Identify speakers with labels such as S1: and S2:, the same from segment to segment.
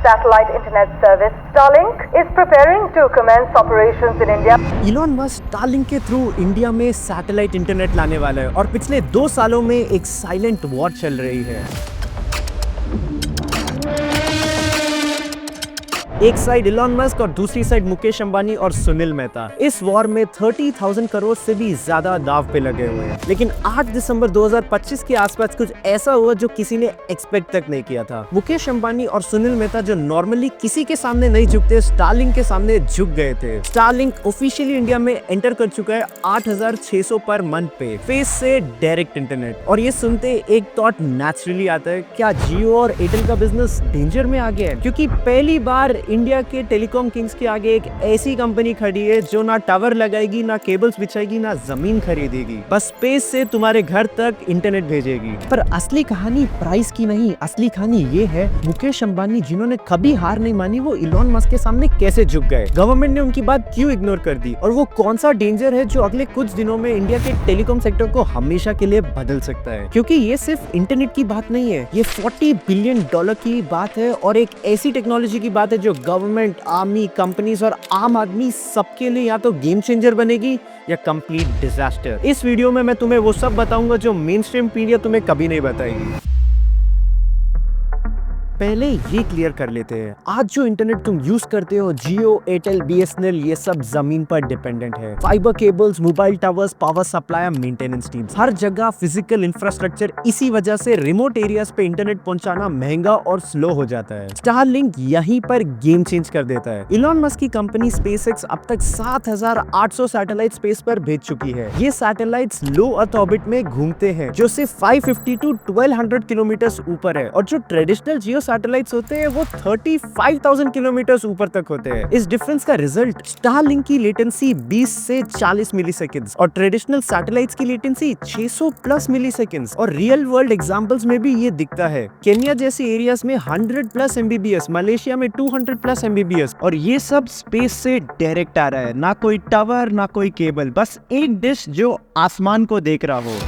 S1: satellite internet service, Starlink is preparing to commence operations in India.
S2: Elon Musk Starlink के through India में satellite internet लाने वाला है और पिछले 2 सालों में एक साइलेंट वॉर चल रही है। एक साइड इलॉन मस्क और दूसरी साइड मुकेश अंबानी और सुनील मेहता। इस वॉर में 30,000 करोड़ से भी ज्यादा दाव पे लगे हुए हैं। लेकिन 8 दिसंबर 2025 के आसपास कुछ ऐसा हुआ जो किसी ने एक्सपेक्ट तक नहीं किया था। मुकेश अंबानी और सुनील मेहता जो नॉर्मली किसी के सामने नहीं झुकते, स्टारलिंक के सामने झुक गए थे। स्टारलिंक ऑफिशियली इंडिया में एंटर कर चुका है 8,600 पर मंथ पे, फेस से डायरेक्ट इंटरनेट। और ये सुनते एक थॉट नेचुरली आता है, क्या जियो और एयरटेल का बिजनेस डेंजर में आ गया है? क्योंकि पहली बार इंडिया के टेलीकॉम किंग्स के आगे एक ऐसी कंपनी खड़ी है जो ना टावर लगाएगी, ना केबल्स बिछाएगी, ना जमीन खरीदेगी, बस स्पेस से तुम्हारे घर तक इंटरनेट भेजेगी। पर असली कहानी प्राइस की नहीं, असली कहानी ये है मुकेश अंबानी जिन्होंने कभी हार नहीं मानी, वो इलॉन मस्क के सामने कैसे झुक गए, गवर्नमेंट ने उनकी बात क्यों इग्नोर कर दी, और वो कौन सा डेंजर है जो अगले कुछ दिनों में इंडिया के टेलीकॉम सेक्टर को हमेशा के लिए बदल सकता है। क्योंकि ये सिर्फ इंटरनेट की बात नहीं है, ये $40 बिलियन की बात है और एक ऐसी टेक्नोलॉजी की बात है जो गवर्नमेंट, आर्मी, कंपनीज और आम आदमी सबके लिए या तो गेम चेंजर बनेगी या कंप्लीट डिजास्टर। इस वीडियो में मैं तुम्हें वो सब बताऊंगा जो मेन स्ट्रीम मीडिया तुम्हें कभी नहीं बताएगी। पहले ये क्लियर कर लेते हैं, आज जो इंटरनेट तुम यूज करते हो, जियो, एयरटेल, बीएसएनएल, ये सब जमीन पर डिपेंडेंट है। Fibre cables, mobile towers, power supply, maintenance teams, हर जगह फिजिकल इंफ्रास्ट्रक्चर। इसी वजह से रिमोट एरियाज पे इंटरनेट पहुंचाना महंगा और स्लो हो जाता है। स्टारलिंक यहीं पर गेम चेंज कर देता है। इलॉन मस्क की कंपनी स्पेसएक्स अब तक 7,800 सैटेलाइट स्पेस पर भेज चुकी है। ये सैटेलाइट्स लो अर्थ ऑर्बिट में घूमते हैं जो सिर्फ 550 to 1200 किलोमीटर ऊपर है, और जो ट्रेडिशनल जियो सैटेलाइट्स होते हैं वो 35,000 किलोमीटर ऊपर तक होते हैं। इस डिफरेंस का रिजल्ट स्टारलिंक की लेटेंसी 20 से 40 मिलीसेकंड्स और ट्रेडिशनल सैटेलाइट्स की लेटेंसी 600 प्लस मिलीसेकंड्स। और रियल वर्ल्ड एग्जांपल्स में भी ये दिखता है। केन्या जैसे एरियाज में 100 प्लस एमबीबीएस, मलेशिया में 200 प्लस एमबीबीएस, और ये सब स्पेस से डायरेक्ट आ रहा है। ना कोई टावर, ना कोई केबल, बस एक डिश जो आसमान को देख रहा हो।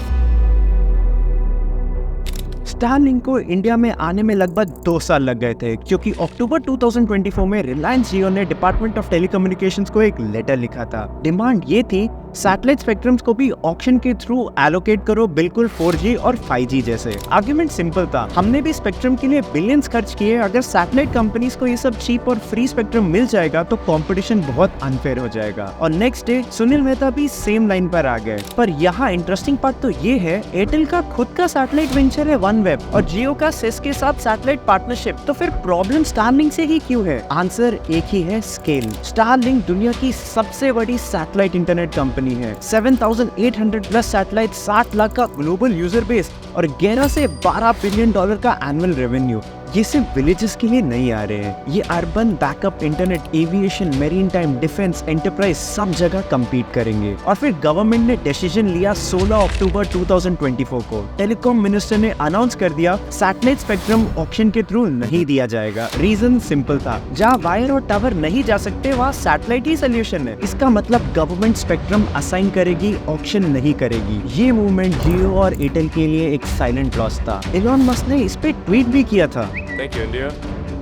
S2: स्टारलिंक को इंडिया में आने में लगभग 2 साल लग गए थे, क्योंकि अक्टूबर 2024 में रिलायंस जियो ने डिपार्टमेंट ऑफ टेलीकम्युनिकेशंस को एक लेटर लिखा था। डिमांड ये थी, सैटेलाइट स्पेक्ट्रम्स को भी ऑक्शन के थ्रू एलोकेट करो, बिल्कुल 4G और 5G जैसे। आर्गुमेंट सिंपल था, हमने भी स्पेक्ट्रम के लिए बिलियंस खर्च किए, अगर सैटेलाइट कंपनीज को ये सब चीप और फ्री स्पेक्ट्रम मिल जाएगा तो कंपटीशन बहुत अनफेयर हो जाएगा। और नेक्स्ट डे सुनील मेहता भी सेम लाइन पर आ गए। पर यहाँ इंटरेस्टिंग पार्ट तो ये है, एयरटेल का खुद का सैटेलाइट वेंचर है OneWeb और जियो का सिस के साथ सैटेलाइट पार्टनरशिप। तो फिर प्रॉब्लम स्टारलिंक से ही क्यों है? आंसर एक ही है, स्केल। स्टारलिंक दुनिया की सबसे बड़ी सैटेलाइट इंटरनेट कंपनी है। 7,800 प्लस सैटेलाइट, 60 लाख का ग्लोबल यूजर बेस और 11 से 12 बिलियन डॉलर का एनुअल रेवेन्यू। ये सिर्फ विलेजेस के लिए नहीं आ रहे हैं, ये urban backup, internet, aviation, marine time, defence, enterprise सब जगह compete करेंगे। और फिर गवर्नमेंट ने डिसीजन लिया 16 अक्टूबर 2024 को। टेलीकॉम मिनिस्टर ने अनाउंस कर दिया, सैटेलाइट स्पेक्ट्रम ऑक्शन के थ्रू नहीं दिया जाएगा। रीजन सिंपल था, जहाँ वायर और टावर नहीं जा सकते वहाँ सैटेलाइट ही सोल्यूशन है। इसका मतलब गवर्नमेंट स्पेक्ट्रम असाइन करेगी, ऑक्शन नहीं करेगी। ये मूवमेंट जियो और एयरटेल के लिए एक साइलेंट लॉस था। इलॉन मस्क ने इस पे ट्वीट भी किया था।
S3: Thank you, India.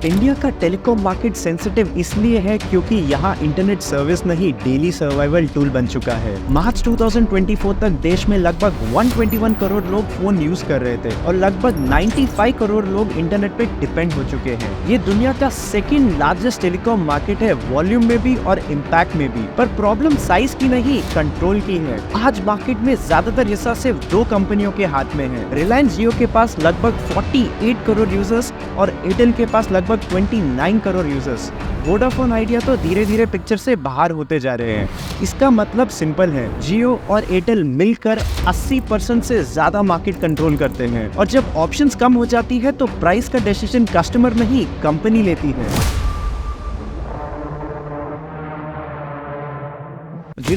S2: इंडिया का टेलीकॉम मार्केट सेंसिटिव इसलिए है क्योंकि यहाँ इंटरनेट सर्विस नहीं, डेली सर्वाइवल टूल बन चुका है। मार्च 2024 तक देश में लगभग 121 करोड़ लोग फोन यूज कर रहे थे और लगभग 95 करोड़ लोग इंटरनेट पे डिपेंड हो चुके हैं। ये दुनिया का सेकंड लार्जेस्ट टेलीकॉम मार्केट है, वॉल्यूम में भी और इम्पैक्ट में भी। पर प्रॉब्लम साइज की नहीं, कंट्रोल की है। आज मार्केट में ज्यादातर हिस्सा सिर्फ 2 कंपनियों के हाथ में है। रिलायंस जियो के पास लगभग 48 करोड़ यूजर्स और एयरटेल के पास लगभग 29 करोड़ यूजर्स। वोडाफोन आइडिया तो धीरे धीरे पिक्चर से बाहर होते जा रहे हैं। इसका मतलब सिंपल है, जियो और एयरटेल मिलकर 80% से ज्यादा मार्केट कंट्रोल करते हैं। और जब ऑप्शंस कम हो जाती है तो प्राइस का डिसीजन कस्टमर नहीं, कंपनी लेती है।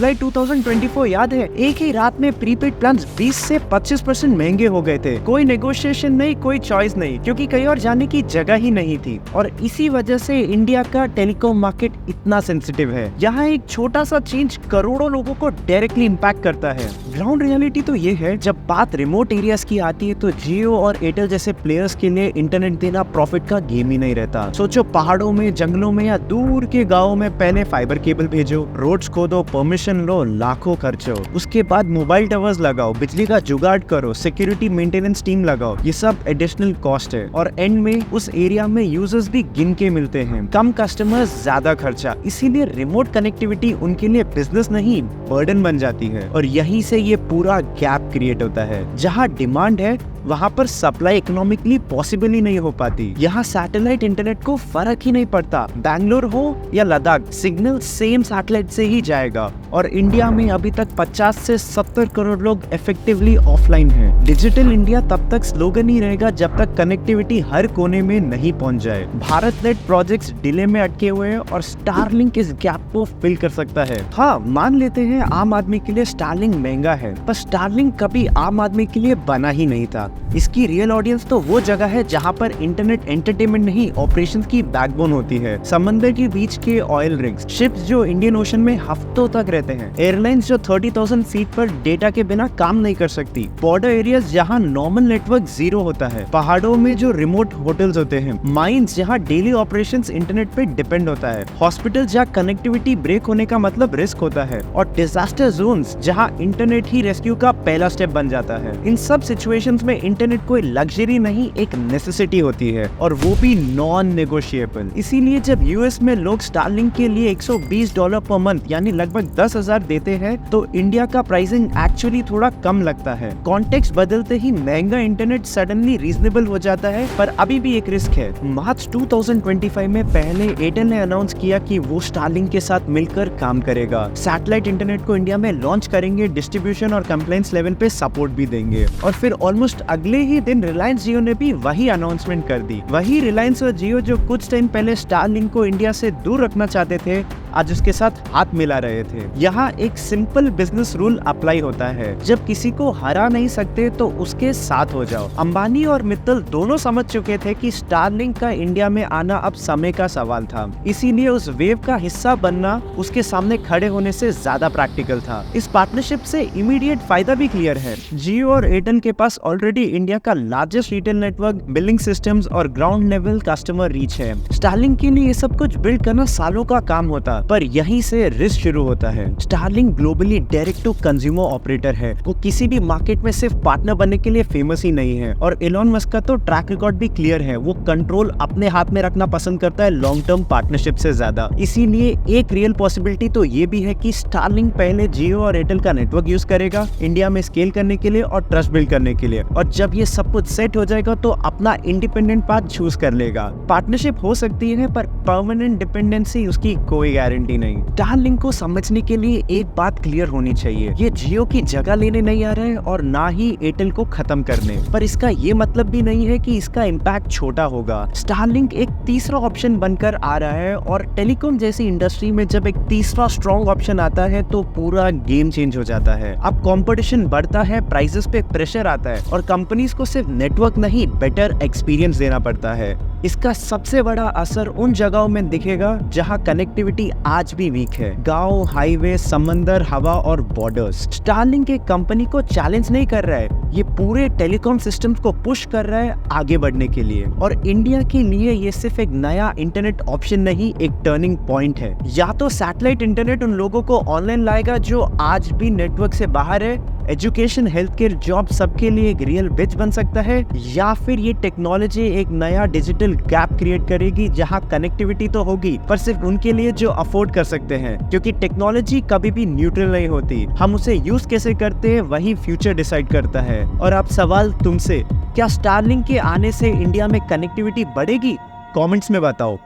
S2: जुलाई 2024 याद है, एक ही रात में प्रीपेड प्लान 20 से 25% महंगे हो गए थे। कोई नेगोशिएशन नहीं, कोई चॉइस नहीं, क्योंकि कहीं और जाने की जगह ही नहीं थी। और इसी वजह से इंडिया का टेलीकॉम मार्केट इतना सेंसिटिव है। यहाँ एक छोटा सा चेंज करोड़ों लोगों को डायरेक्टली इम्पैक्ट करता है। ग्राउंड रियलिटी तो ये है, जब बात रिमोट एरियाज की आती है तो जियो और एयरटेल जैसे प्लेयर्स के लिए इंटरनेट देना प्रॉफिट का गेम ही नहीं रहता। सोचो, पहाड़ों में, जंगलों में या दूर के गाँव में पहले फाइबर केबल भेजो, रोड्स खोदो, परमिशन लो, लाखों खर्चो, उसके बाद मोबाइल टावर्स लगाओ, बिजली का जुगाड़ करो, सिक्योरिटी मेंटेनेंस टीम लगाओ, ये सब एडिशनल कॉस्ट है। और एंड में उस एरिया में यूजर्स भी गिन के मिलते हैं, कम कस्टमर्स, ज्यादा खर्चा। इसीलिए रिमोट कनेक्टिविटी उनके लिए बिजनेस नहीं, बर्डन बन जाती है। और यहीं से ये पूरा गैप क्रिएट होता है। जहाँ डिमांड है वहाँ पर सप्लाई इकोनॉमिकली पॉसिबल ही नहीं हो पाती। यहाँ सैटेलाइट इंटरनेट को फर्क ही नहीं पड़ता, बैंगलोर हो या लद्दाख, सिग्नल सेम सैटेलाइट से ही जाएगा। और इंडिया में अभी तक 50 से 70 करोड़ लोग इफेक्टिवली ऑफलाइन हैं। डिजिटल इंडिया तब तक स्लोगन ही रहेगा जब तक कनेक्टिविटी हर कोने में नहीं पहुंच जाए। भारत नेट प्रोजेक्ट्स डिले में अटके हुए हैं और स्टारलिंक इस गैप को फिल कर सकता है। हाँ, मान लेते हैं आम आदमी के लिए स्टारलिंक महंगा है, पर स्टारलिंक कभी आम आदमी के लिए बना ही नहीं था। इसकी रियल ऑडियंस तो वो जगह है जहाँ पर इंटरनेट एंटरटेनमेंट नहीं, ऑपरेशंस की बैकबोन होती है। समंदर के बीच के ऑयल रिग्स, शिप्स जो इंडियन ओशन में हफ्तों तक रहते हैं, एयरलाइंस जो 30,000 फीट पर डेटा के बिना काम नहीं कर सकती, बॉर्डर एरियाज जहाँ नॉर्मल नेटवर्क जीरो होता है, पहाड़ों में जो रिमोट होटल्स होते हैं, माइंस जहाँ डेली ऑपरेशंस इंटरनेट पे डिपेंड होता है, हॉस्पिटल जहाँ कनेक्टिविटी ब्रेक होने का मतलब रिस्क होता है, और डिजास्टर जोन्स जहाँ इंटरनेट ही रेस्क्यू का पहला स्टेप बन जाता है। इन सब सिचुएशंस में इंटरनेट कोई लग्जरी नहीं, एक नेसेसिटी होती है, और वो भी नॉन नेगोशिएबल। इसीलिए जब यूएस में लोग स्टारलिंक के लिए $120 पर मंथ यानी लगभग 10,000 देते हैं, तो इंडिया का प्राइसिंग एक्चुअली थोड़ा कम लगता है। कॉन्टेक्स्ट बदलते ही महंगा इंटरनेट सडनली रीजनेबल हो जाता है, पर अभी भी एक रिस्क है। मार्च 2025 में पहले एयरटेल ने अनाउंस किया कि वो स्टारलिंक के साथ मिलकर काम करेगा। सैटेलाइट इंटरनेट को इंडिया में लॉन्च करेंगे, डिस्ट्रीब्यूशन और कंप्लायंस लेवल पे सपोर्ट भी देंगे। और फिर ऑलमोस्ट अगले ही दिन रिलायंस जियो ने भी वही अनाउंसमेंट कर दी। वही रिलायंस और जियो जो कुछ टाइम पहले स्टारलिंक को इंडिया से दूर रखना चाहते थे, आज उसके साथ हाथ मिला रहे थे। यहाँ एक सिंपल बिजनेस रूल अप्लाई होता है, जब किसी को हरा नहीं सकते तो उसके साथ हो जाओ। अंबानी और मित्तल दोनों समझ चुके थे कि स्टारलिंक का इंडिया में आना अब समय का सवाल था, इसीलिए उस वेव का हिस्सा बनना उसके सामने खड़े होने से ज्यादा प्रैक्टिकल था। इस पार्टनरशिप से इमीडिएट फायदा भी क्लियर है। जियो और एयरटेल के पास ऑलरेडी इंडिया का largest retail network, billing systems और ग्राउंड लेवल कस्टमर रीच है। स्टारलिंक के लिए ये सब कुछ बिल्ड करना सालों का काम होता, पर यहीं से रिस्क शुरू होता है। Starlink globally direct to consumer operator है। वो किसी भी मार्केट में सिर्फ पार्टनर बनने के लिए फेमस ही नहीं है। और एलोन मस्क का तो ट्रैक रिकॉर्ड भी क्लियर है, वो कंट्रोल अपने हाथ में रखना पसंद करता है लॉन्ग टर्म पार्टनरशिप से ज्यादा। इसीलिए एक रियल पॉसिबिलिटी तो ये भी है कि स्टारलिंक पहले जियो और एयरटेल का नेटवर्क यूज करेगा इंडिया में स्केल करने के लिए और ट्रस्ट बिल्ड करने के लिए, और जब ये सब कुछ सेट हो जाएगा तो अपना इंडिपेंडेंट पाथ चूज कर लेगा। पार्टनरशिप हो सकती है, पर परमानेंट डिपेंडेंसी उसकी कोई गारंटी नहीं। स्टारलिंक को समझने के लिए एक बात क्लियर होनी चाहिए, ये जियो की जगह लेने नहीं आ रहे हैं और ना ही एयरटेल को खत्म करने, पर इसका ये मतलब भी नहीं है कि इसका इम्पैक्ट छोटा होगा। स्टारलिंक एक तीसरा ऑप्शन बनकर आ रहा है, और टेलीकॉम जैसी इंडस्ट्री में जब एक तीसरा स्ट्रॉन्ग ऑप्शन आता है तो पूरा गेम चेंज हो जाता है। अब कंपटीशन बढ़ता है, प्राइसेस पे प्रेशर आता है, और कंपनीज को सिर्फ नेटवर्क नहीं, बेटर एक्सपीरियंस देना पड़ता है। इसका सबसे बड़ा असर उन जगहों में दिखेगा जहां कनेक्टिविटी आज भी वीक है, गांव, हाईवे, समंदर, हवा और बॉर्डर्स। स्टारलिंक एक कंपनी को चैलेंज नहीं कर रहा है, ये पूरे टेलीकॉम सिस्टम्स को पुश कर रहा है आगे बढ़ने के लिए। और इंडिया के लिए ये सिर्फ एक नया इंटरनेट ऑप्शन नहीं, एक टर्निंग पॉइंट है। या तो सैटेलाइट इंटरनेट उन लोगों को ऑनलाइन लाएगा जो आज भी नेटवर्क से बाहर है, एजुकेशन, हेल्थ केयर, जॉब सबके लिए एक रियल ब्रिज बन सकता है, या फिर ये टेक्नोलॉजी एक नया डिजिटल गैप क्रिएट करेगी जहां कनेक्टिविटी तो होगी, पर सिर्फ उनके लिए जो अफोर्ड कर सकते हैं, क्योंकि टेक्नोलॉजी कभी भी न्यूट्रल नहीं होती। हम उसे यूज कैसे करते हैं वही फ्यूचर डिसाइड करता है। और अब सवाल तुमसे, क्या स्टारलिंक के आने से इंडिया में कनेक्टिविटी बढ़ेगी? कमेंट्स में बताओ।